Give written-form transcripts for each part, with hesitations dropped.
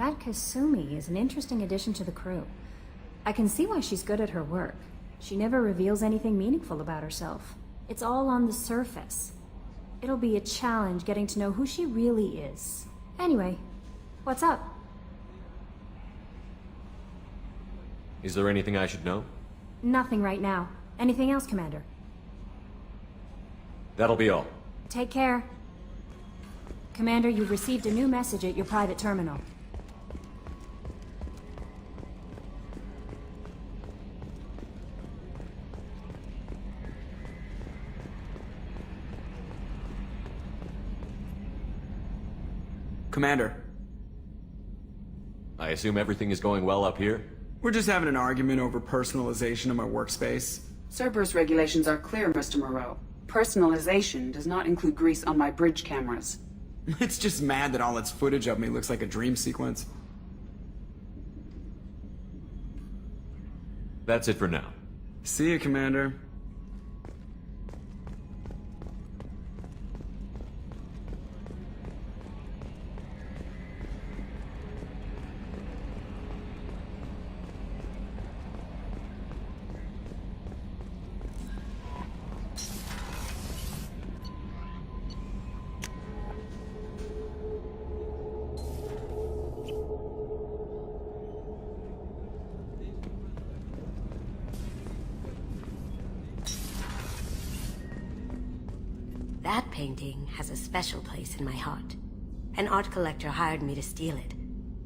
That Kasumi is an interesting addition to the crew. I can see why she's good at her work. She never reveals anything meaningful about herself. It's all on the surface. It'll be a challenge getting to know who she really is. Anyway, what's up? Is there anything I should know? Nothing right now. Anything else, Commander? That'll be all. Take care. Commander, you've received a new message at your private terminal. Commander. I assume everything is going well up here? We're just having an argument over personalization of my workspace. Cerberus regulations are clear, Mr. Moreau. Personalization does not include grease on my bridge cameras. It's just mad that all its footage of me looks like a dream sequence. That's it for now. See you, Commander. That painting has a special place in my heart. An art collector hired me to steal it.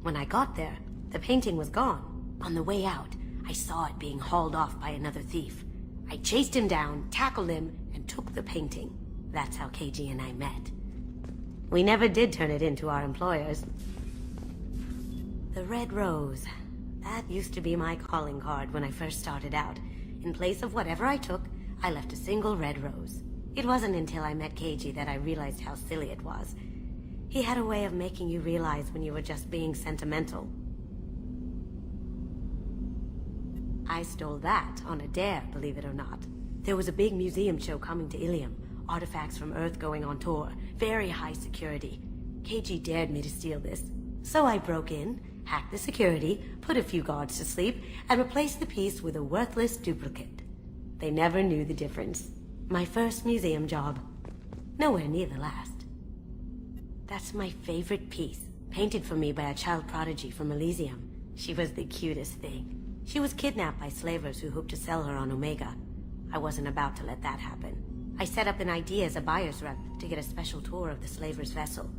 When I got there, the painting was gone. On the way out, I saw it being hauled off by another thief. I chased him down, tackled him, and took the painting. That's how KG and I met. We never did turn it into our employers. The red rose. That used to be my calling card when I first started out. In place of whatever I took, I left a single red rose. It wasn't until I met KG that I realized how silly it was. He had a way of making you realize when you were just being sentimental. I stole that on a dare, believe it or not. There was a big museum show coming to Ilium. Artifacts from Earth going on tour. Very high security. KG dared me to steal this. So I broke in, hacked the security, put a few guards to sleep, and replaced the piece with a worthless duplicate. They never knew the difference. My first museum job. Nowhere near the last. That's my favorite piece, painted for me by a child prodigy from Elysium. She was the cutest thing. She was kidnapped by slavers who hoped to sell her on Omega. I wasn't about to let that happen. I set up an ID as a buyer's rep to get a special tour of the slaver's vessel.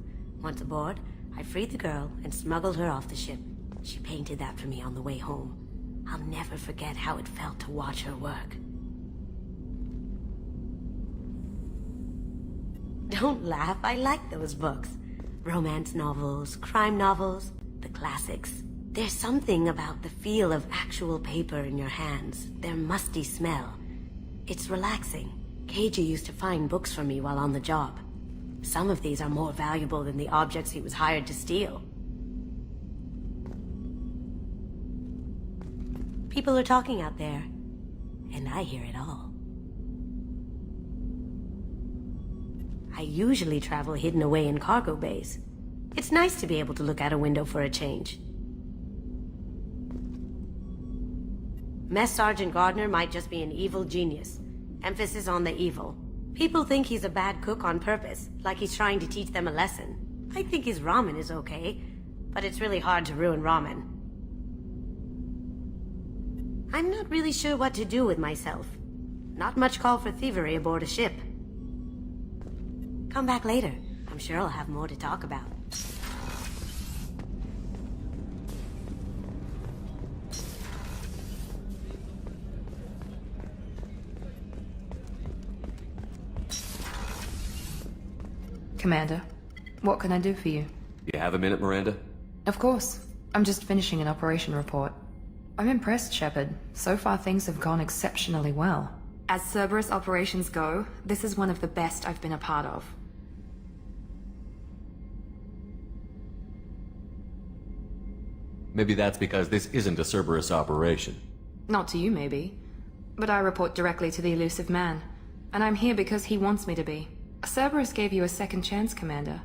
Once aboard, I freed the girl and smuggled her off the ship. She painted that for me on the way home. I'll never forget how it felt to watch her work. Don't laugh, I like those books. Romance novels, crime novels, the classics. There's something about the feel of actual paper in your hands, their musty smell. It's relaxing. KG used to find books for me while on the job. Some of these are more valuable than the objects he was hired to steal. People are talking out there, and I hear it all. I usually travel hidden away in cargo bays. It's nice to be able to look out a window for a change. Mess Sergeant Gardner might just be an evil genius. Emphasis on the evil. People think he's a bad cook on purpose, like he's trying to teach them a lesson. I think his ramen is okay, but it's really hard to ruin ramen. I'm not really sure what to do with myself. Not much call for thievery aboard a ship. Come back later. I'm sure I'll have more to talk about. Commander, what can I do for you? You have a minute, Miranda? Of course. I'm just finishing an operation report. I'm impressed, Shepard. So far things have gone exceptionally well. As Cerberus operations go, this is one of the best I've been a part of. Maybe that's because this isn't a Cerberus operation. Not to you, maybe. But I report directly to the elusive man. And I'm here because he wants me to be. Cerberus gave you a second chance, Commander.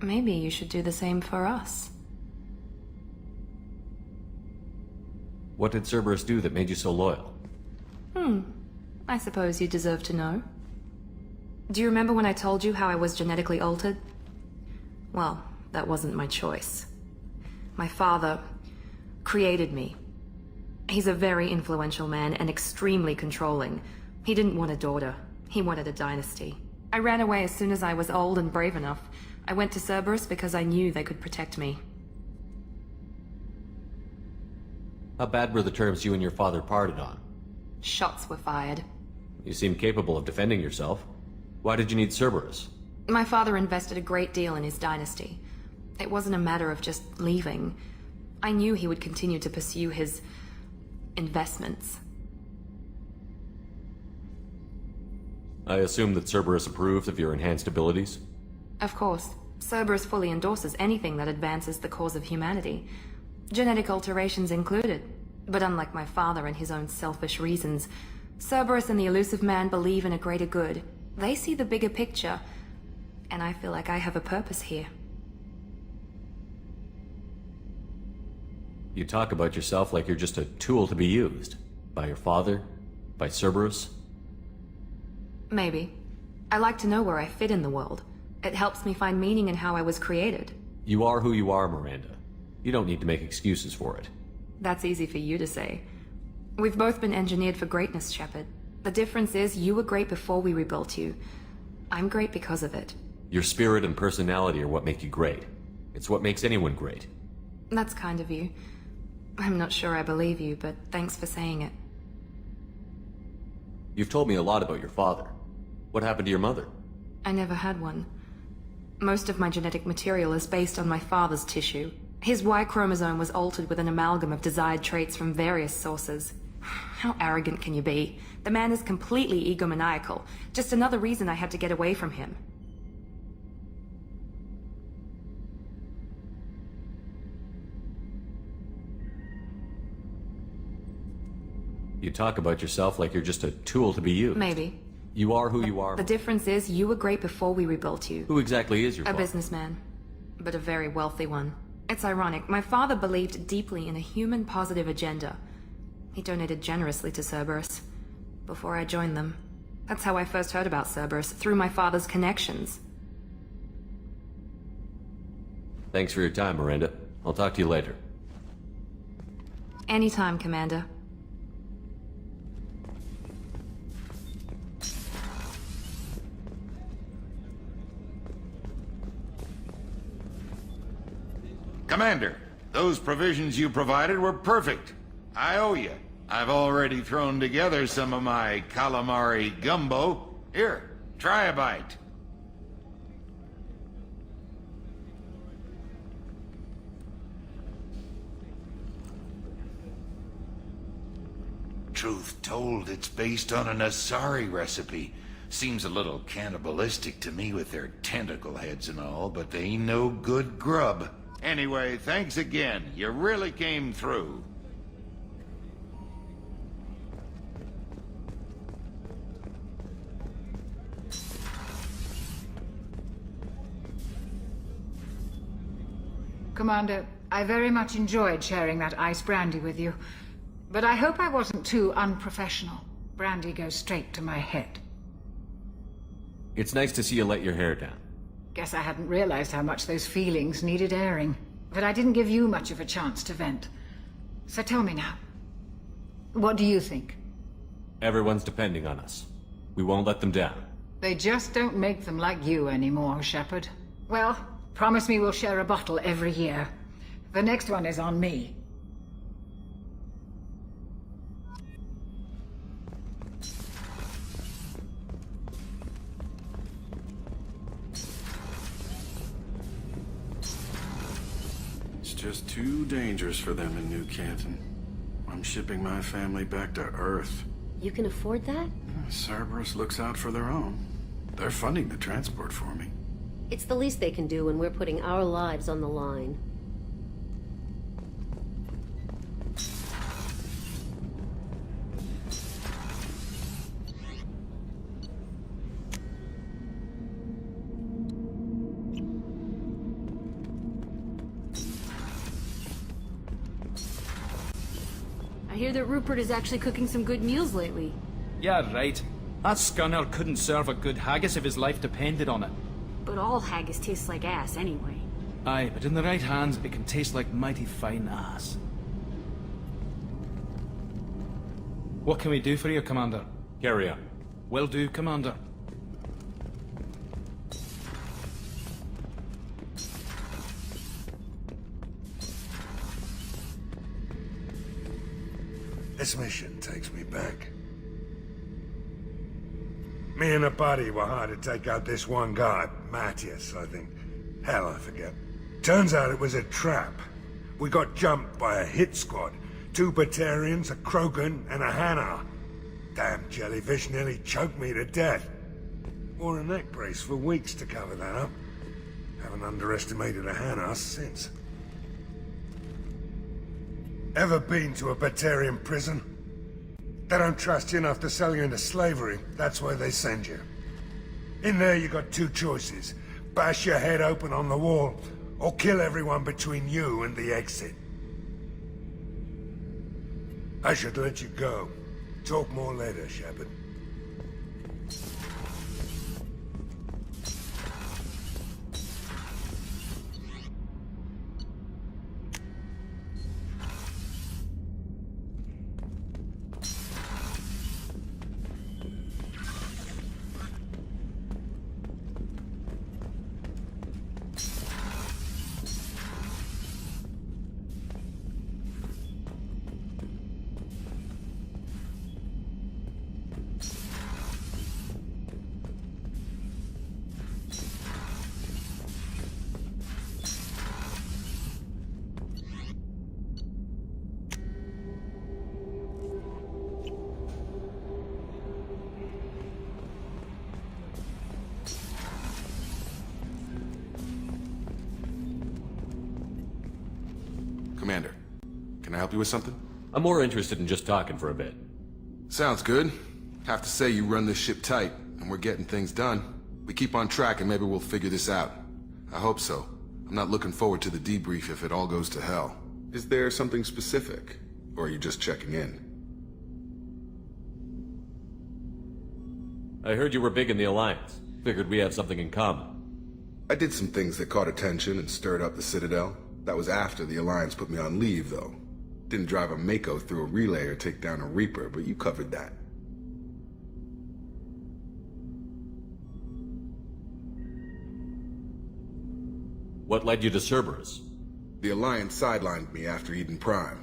Maybe you should do the same for us. What did Cerberus do that made you so loyal? I suppose you deserve to know. Do you remember when I told you how I was genetically altered? Well, that wasn't my choice. My father created me. He's a very influential man and extremely controlling. He didn't want a daughter. He wanted a dynasty. I ran away as soon as I was old and brave enough. I went to Cerberus because I knew they could protect me. How bad were the terms you and your father parted on? Shots were fired. You seem capable of defending yourself. Why did you need Cerberus? My father invested a great deal in his dynasty. It wasn't a matter of just leaving. I knew he would continue to pursue his investments. I assume that Cerberus approved of your enhanced abilities? Of course, Cerberus fully endorses anything that advances the cause of humanity. Genetic alterations included. But unlike my father and his own selfish reasons, Cerberus and the Elusive Man believe in a greater good. They see the bigger picture, and I feel like I have a purpose here. You talk about yourself like you're just a tool to be used. By your father? By Cerberus? Maybe. I like to know where I fit in the world. It helps me find meaning in how I was created. You are who you are, Miranda. You don't need to make excuses for it. That's easy for you to say. We've both been engineered for greatness, Shepard. The difference is you were great before we rebuilt you. I'm great because of it. Your spirit and personality are what make you great. It's what makes anyone great. That's kind of you. I'm not sure I believe you, but thanks for saying it. You've told me a lot about your father. What happened to your mother? I never had one. Most of my genetic material is based on my father's tissue. His Y chromosome was altered with an amalgam of desired traits from various sources. How arrogant can you be? The man is completely egomaniacal. Just another reason I had to get away from him. You talk about yourself like you're just a tool to be used. Maybe. You are who you are. The difference is you were great before we rebuilt you. Who exactly is your A father? businessman, but a very wealthy one. It's ironic. My father believed deeply in a human-positive agenda. He donated generously to Cerberus before I joined them. That's how I first heard about Cerberus, through my father's connections. Thanks for your time, Miranda. I'll talk to you later. Anytime, Commander. Commander, those provisions you provided were perfect. I owe you. I've already thrown together some of my calamari gumbo. Here, try a bite. Truth told, it's based on an Asari recipe. Seems a little cannibalistic to me with their tentacle heads and all, but they ain't no good grub. Anyway, thanks again. You really came through. Commander, I very much enjoyed sharing that ice brandy with you. But I hope I wasn't too unprofessional. Brandy goes straight to my head. It's nice to see you let your hair down. Guess I hadn't realized how much those feelings needed airing. But I didn't give you much of a chance to vent. So tell me now. What do you think? Everyone's depending on us. We won't let them down. They just don't make them like you anymore, Shepard. Well, promise me we'll share a bottle every year. The next one is on me. Just too dangerous for them in New Canton. I'm shipping my family back to Earth. You can afford that? Cerberus looks out for their own. They're funding the transport for me. It's the least they can do when we're putting our lives on the line. hear that Rupert is actually cooking some good meals lately. Yeah, right. That scunner couldn't serve a good haggis if his life depended on it. But all haggis tastes like ass anyway. Aye, but in the right hands, it can taste like mighty fine ass. What can we do for you, Commander? Carry on. Will do, Commander. This mission takes me back. Me and a buddy were hired to take out this one guy, Matthias, I think. Hell, I forget. Turns out it was a trap. We got jumped by a hit squad. 2 Batarians, a Krogan, and a Hanar. Damn jellyfish nearly choked me to death. Wore a neck brace for weeks to cover that up. Haven't underestimated a Hanar since. Ever been to a Batarian prison? They don't trust you enough to sell you into slavery. That's where they send you. In there you got 2 choices. Bash your head open on the wall, or kill everyone between you and the exit. I should let you go. Talk more later, Shepard. Commander, can I help you with something? I'm more interested in just talking for a bit. Sounds good. Have to say you run this ship tight, and we're getting things done. We keep on track and maybe we'll figure this out. I hope so. I'm not looking forward to the debrief if it all goes to hell. Is there something specific? Or are you just checking in? I heard you were big in the Alliance. Figured we have something in common. I did some things that caught attention and stirred up the Citadel. That was after the Alliance put me on leave, though. Didn't drive a Mako through a relay or take down a Reaper, but you covered that. What led you to Cerberus? The Alliance sidelined me after Eden Prime.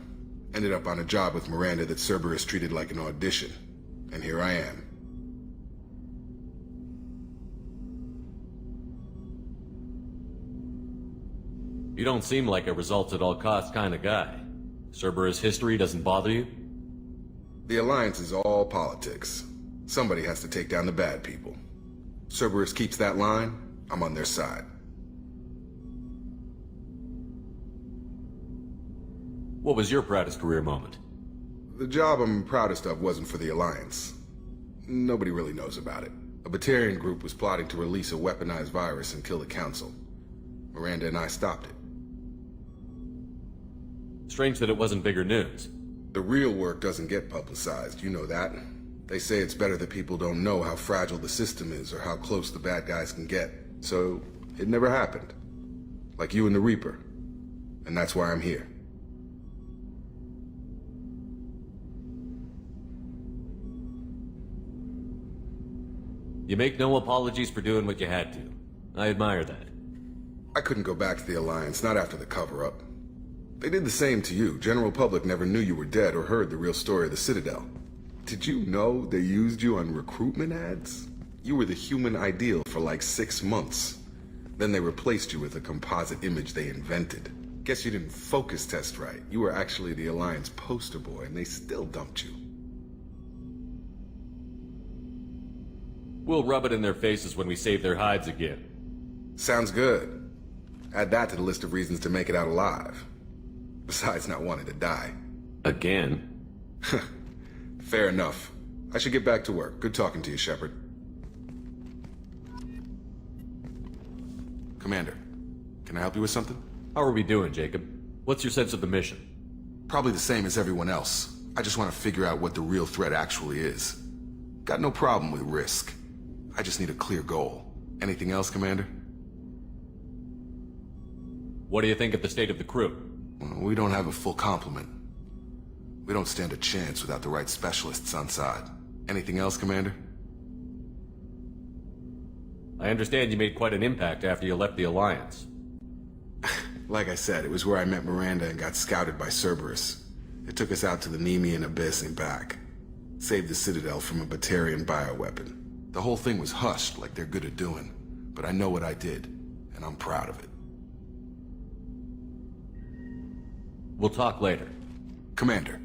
Ended up on a job with Miranda that Cerberus treated like an audition. And here I am. You don't seem like a results-at-all-costs kind of guy. Cerberus history doesn't bother you? The Alliance is all politics. Somebody has to take down the bad people. Cerberus keeps that line, I'm on their side. What was your proudest career moment? The job I'm proudest of wasn't for the Alliance. Nobody really knows about it. A Batarian group was plotting to release a weaponized virus and kill the Council. Miranda and I stopped it. Strange that it wasn't bigger news. The real work doesn't get publicized, you know that. They say it's better that people don't know how fragile the system is or how close the bad guys can get. So, it never happened. Like you and the Reaper. And that's why I'm here. You make no apologies for doing what you had to. I admire that. I couldn't go back to the Alliance, not after the cover-up. They did the same to you. General public never knew you were dead or heard the real story of the Citadel. Did you know they used you on recruitment ads? You were the human ideal for like 6 months. Then they replaced you with a composite image they invented. Guess you didn't focus test right. You were actually the Alliance poster boy, and they still dumped you. We'll rub it in their faces when we save their hides again. Sounds good. Add that to the list of reasons to make it out alive. Besides not wanting to die. Again? Fair enough. I should get back to work. Good talking to you, Shepard. Commander, can I help you with something? How are we doing, Jacob? What's your sense of the mission? Probably the same as everyone else. I just want to figure out what the real threat actually is. Got no problem with risk. I just need a clear goal. Anything else, Commander? What do you think of the state of the crew? Well, we don't have a full complement. We don't stand a chance without the right specialists on side. Anything else, Commander? I understand you made quite an impact after you left the Alliance. Like I said, it was where I met Miranda and got scouted by Cerberus. It took us out to the Nemean Abyss and back. Saved the Citadel from a Batarian bioweapon. The whole thing was hushed like they're good at doing. But I know what I did, and I'm proud of it. We'll talk later. Commander.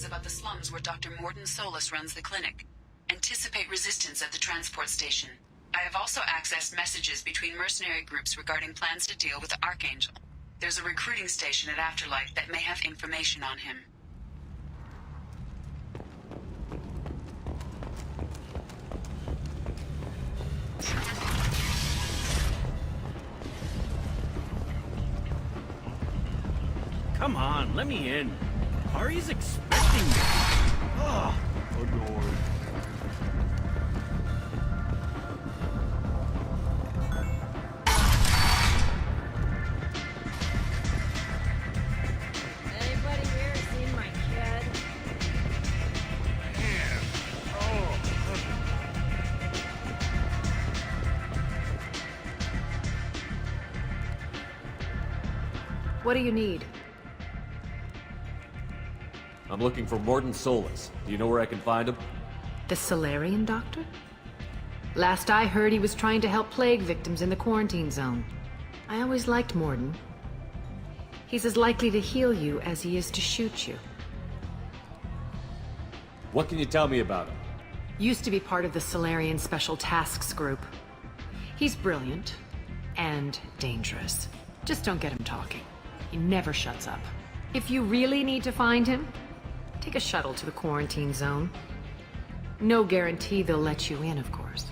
About the slums where Dr. Morden Solus runs the clinic. Anticipate resistance at the transport station. I have also accessed messages between mercenary groups regarding plans to deal with the Archangel. There's a recruiting station at Afterlife that may have information on him. Come on, let me in. Ari's expecting me. Oh, adored. Anybody here seen my kid? What do you need? I'm looking for Morden Solus. Do you know where I can find him? The Solarian doctor? Last I heard, he was trying to help plague victims in the quarantine zone. I always liked Morden. He's as likely to heal you as he is to shoot you. What can you tell me about him? Used to be part of the Solarian Special Tasks Group. He's brilliant and dangerous. Just don't get him talking. He never shuts up. If you really need to find him, take a shuttle to the quarantine zone. No guarantee they'll let you in, of course.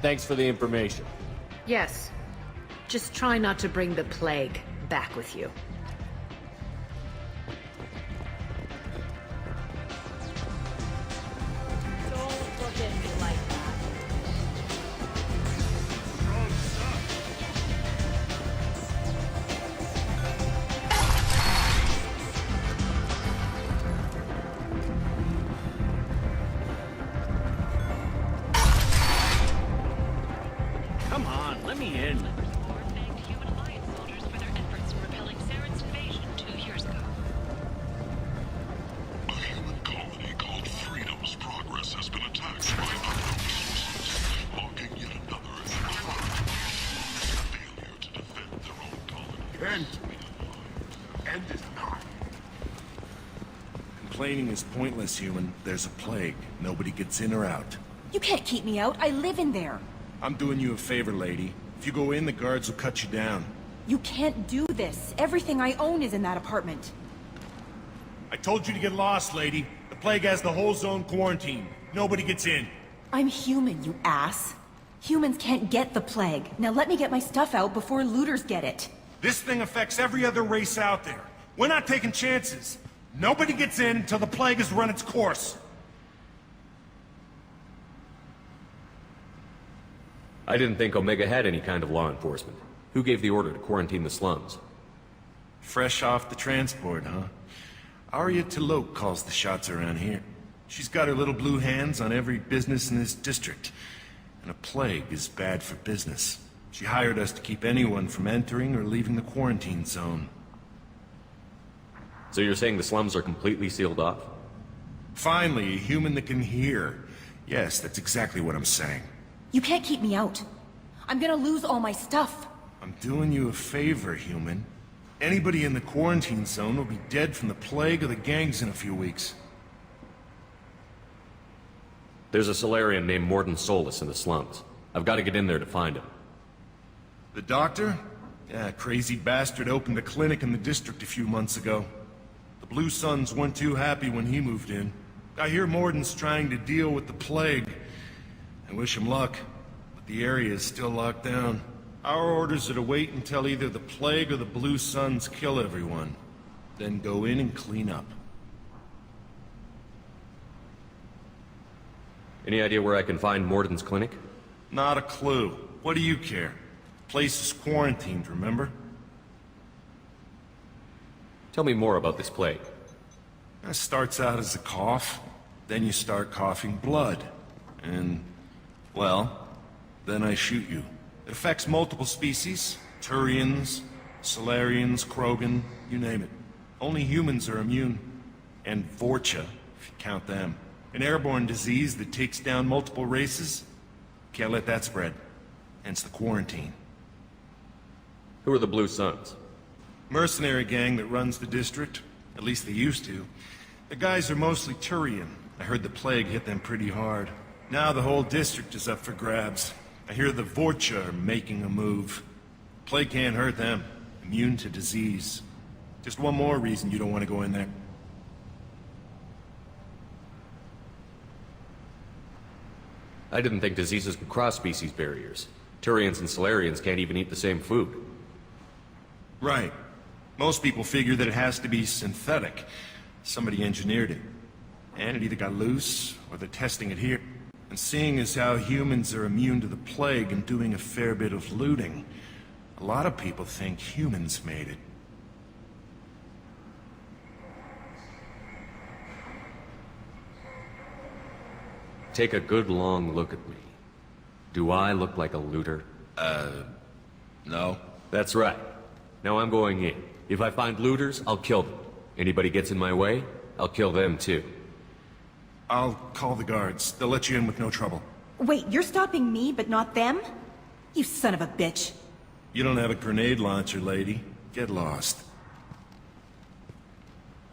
Thanks for the information. Yes. Just try not to bring the plague back with you. Don't look at me like that. Come on, let me in. Thanked Human Alliance soldiers for their efforts in repelling Saren's invasion 2 years ago. A human colony called Freedom's Progress has been attacked by unknown sources, marking yet another failure to defend their own colony. End is nigh. Complaining is pointless, human. There's a plague. Nobody gets in or out. You can't keep me out. I live in there. I'm doing you a favor, lady. If you go in, the guards will cut you down. You can't do this. Everything I own is in that apartment. I told you to get lost, lady. The plague has the whole zone quarantined. Nobody gets in. I'm human, you ass. Humans can't get the plague. Now let me get my stuff out before looters get it. This thing affects every other race out there. We're not taking chances. Nobody gets in until the plague has run its course. I didn't think Omega had any kind of law enforcement. Who gave the order to quarantine the slums? Fresh off the transport, huh? Arya T'Loak calls the shots around here. She's got her little blue hands on every business in this district. And a plague is bad for business. She hired us to keep anyone from entering or leaving the quarantine zone. So you're saying the slums are completely sealed off? Finally, a human that can hear. Yes, that's exactly what I'm saying. You can't keep me out. I'm gonna lose all my stuff. I'm doing you a favor, human. Anybody in the quarantine zone will be dead from the plague or the gangs in a few weeks. There's a Solarian named Morden Solus in the slums. I've got to get in there to find him. The doctor? Yeah, crazy bastard opened a clinic in the district a few months ago. The Blue Suns weren't too happy when he moved in. I hear Morden's trying to deal with the plague. I wish him luck, but the area is still locked down. Our orders are to wait until either the plague or the Blue Suns kill everyone. Then go in and clean up. Any idea where I can find Morden's clinic? Not a clue. What do you care? Place is quarantined, remember? Tell me more about this plague. It starts out as a cough, then you start coughing blood. And, well, then I shoot you. It affects multiple species. Turians, Solarians, Krogan, you name it. Only humans are immune. And Vorcha, if you count them. An airborne disease that takes down multiple races. Can't let that spread. Hence the quarantine. Who are the Blue Suns? Mercenary gang that runs the district. At least they used to. The guys are mostly Turian. I heard the plague hit them pretty hard. Now the whole district is up for grabs. I hear the Vorcha are making a move. Plague can't hurt them. Immune to disease. Just one more reason you don't want to go in there. I didn't think diseases could cross species barriers. Turians and Solarians can't even eat the same food. Right. Most people figure that it has to be synthetic. Somebody engineered it. And it either got loose, or they're testing it here. And seeing as how humans are immune to the plague and doing a fair bit of looting, a lot of people think humans made it. Take a good long look at me. Do I look like a looter? No. That's right. Now I'm going in. If I find looters, I'll kill them. Anybody gets in my way, I'll kill them too. I'll call the guards. They'll let you in with no trouble. Wait, you're stopping me, but not them? You son of a bitch. You don't have a grenade launcher, lady. Get lost.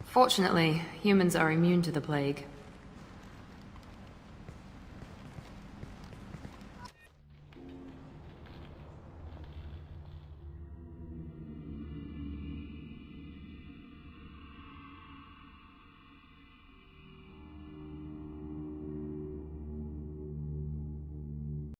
Fortunately, humans are immune to the plague.